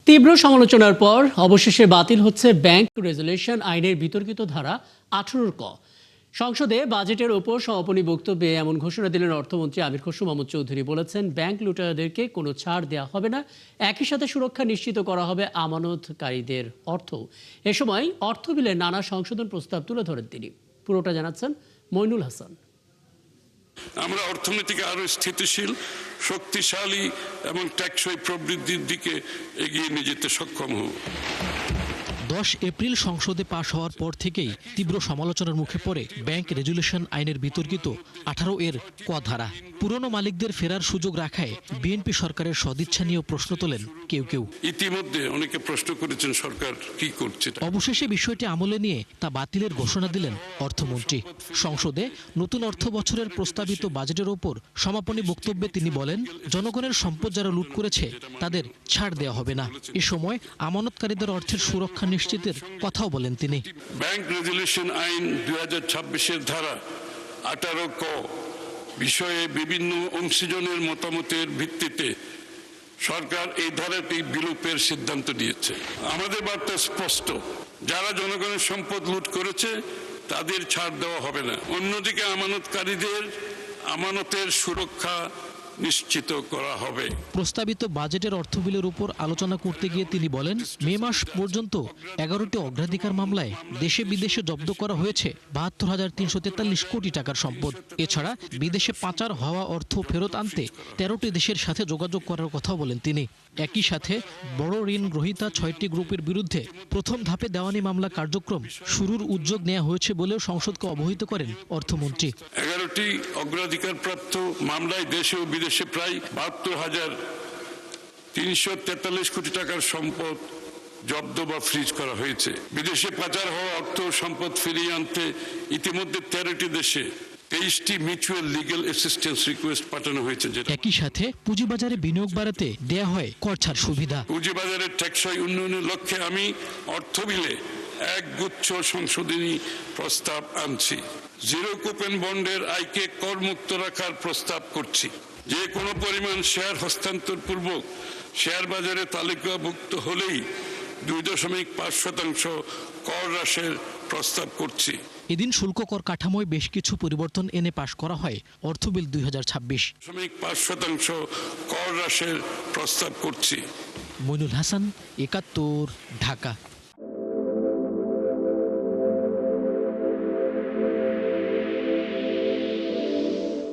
তীব্র সমালোচনার পর অবশেষে বাতিল হচ্ছে ব্যাংক রেজুলেশন আইনের বিতর্কিত ধারা 18 ক। সংসদে বাজেটের ওপর সমাপনী বক্তব্যে এমন ঘোষণা দিলেন অর্থমন্ত্রী আমির খসরু মাহমুদ চৌধুরী। বলেছেন, ব্যাংক লুটেরাদেরকে কোনো ছাড় দেওয়া হবে না, একই সাথে সুরক্ষা নিশ্চিত করা হবে আমানতকারীদের অর্থ। এ সময় অর্থ বিলে নানা সংশোধন প্রস্তাব তুলে ধরেন তিনি। পুরোটা জানাচ্ছেন মইনুল হাসান। আমরা অর্থনীতিকে আরো স্থিতিশীল, শক্তিশালী এবং টেকসই প্রবৃদ্ধির দিকে এগিয়ে নিয়ে যেতে সক্ষম হব। 10 এপ্রিল সংসদে পাশ হওয়ার পর থেকেই তীব্র সমালোচনার মুখে পড়ে ব্যাংক রেজুলেশন আইনের বিতর্কিত 18 এর ক ধারা। পুরনো মালিকদের ফেরার সুযোগ রাখায় বিএনপি সরকারের সদিচ্ছা নিয়েও প্রশ্ন তোলেন কেউ কেউ। ইতিমধ্যে অনেকে প্রশ্ন করেছেন সরকার কি করছে। অবশেষে বিষয়টি আমলে নিয়ে তা বাতিলের ঘোষণা দিলেন অর্থমন্ত্রী। সংসদে নতুন অর্থ বছরের প্রস্তাবিত বাজেটের ওপর সমাপনী বক্তব্যে তিনি বলেন, জনগণের সম্পদ যারা লুট করেছে তাদের ছাড় দেওয়া হবে না। এ সময় আমানতকারীদের অর্থের সুরক্ষা নিশ্চিতের কথাও বলেন তিনি। ব্যাংক রেজুলেশন আইন 2026-এর ধারা 18 ক বিষয়ে বিভিন্ন অংশীজনের মতামতের ভিত্তিতে সরকার এই ধারাটি বিলোপের সিদ্ধান্ত নিয়েছে। আমাদের বার্তা স্পষ্ট, যারা জনগণের সম্পদ লুট করেছে তাদের ছাড় দেওয়া হবে না। অন্যদিকে আমানতকারীদের আমানতের সুরক্ষা নিশ্চিত করা হবে। প্রস্তাবিত বাজেটের অর্থ বিলের উপর আলোচনা করতে গিয়ে তিনি বলেন, মে মাস পর্যন্ত 11টি অগ্রাধিকার মামলায় দেশে বিদেশে জব্দ করা হয়েছে 72,343 কোটি টাকার সম্পদ। এছাড়া বিদেশে পাচার হওয়া অর্থ ফেরত আনতে 13টি দেশের সাথে যোগাযোগ করার কথাও বলেন তিনি। একই সাথে বড় ঋণ গ্রহীতা 6টি গ্রুপের বিরুদ্ধে প্রথম ধাপে দেওয়ানি মামলা কার্যক্রম শুরুর উদ্যোগ নেওয়া হয়েছে বলেও সংসদকে অবহিত করেন অর্থমন্ত্রী। 11টি অগ্রাধিকারপ্রাপ্ত মামলায় দেশে ও বিদেশে প্রায় 72,343 কোটি টাকার সম্পদ জব্দ বা ফ্রিজ করা হয়েছে। বিদেশে পাচার হওয়া অর্থ সম্পদ ফিরিয়ে আনতে ইতিমধ্যে 13টি দেশে 23টি মিউচুয়াল লিগ্যাল অ্যাসিস্ট্যান্স রিকোয়েস্ট পাঠানো হয়েছে। একই সাথে পুঁজিবাজারে বিনিয়োগ বাড়াতে দেয়া হয় কর ছাড় সুবিধা। পুঁজিবাজারের টেকসই উন্নয়নের লক্ষ্যে আমি অর্থ বিলে একগুচ্ছ সংশোধনী প্রস্তাব আনছি। জিরো কুপন বন্ডের আয়কে করমুক্ত রাখার প্রস্তাব করছি। যে কোনো পরিমাণ শেয়ার হস্তান্তর পূর্বক শেয়ার বাজারে তালিকাভুক্ত হলেই 2.5% কর হ্রাসের প্রস্তাব করছি। এদিন শুল্ক কর কাঠামোয় বেশ কিছু পরিবর্তন এনে পাশ করা হয় অর্থ বিল 2026। 5% কর হ্রাসের প্রস্তাব করছি। মইনুল হাসান, 71, ঢাকা।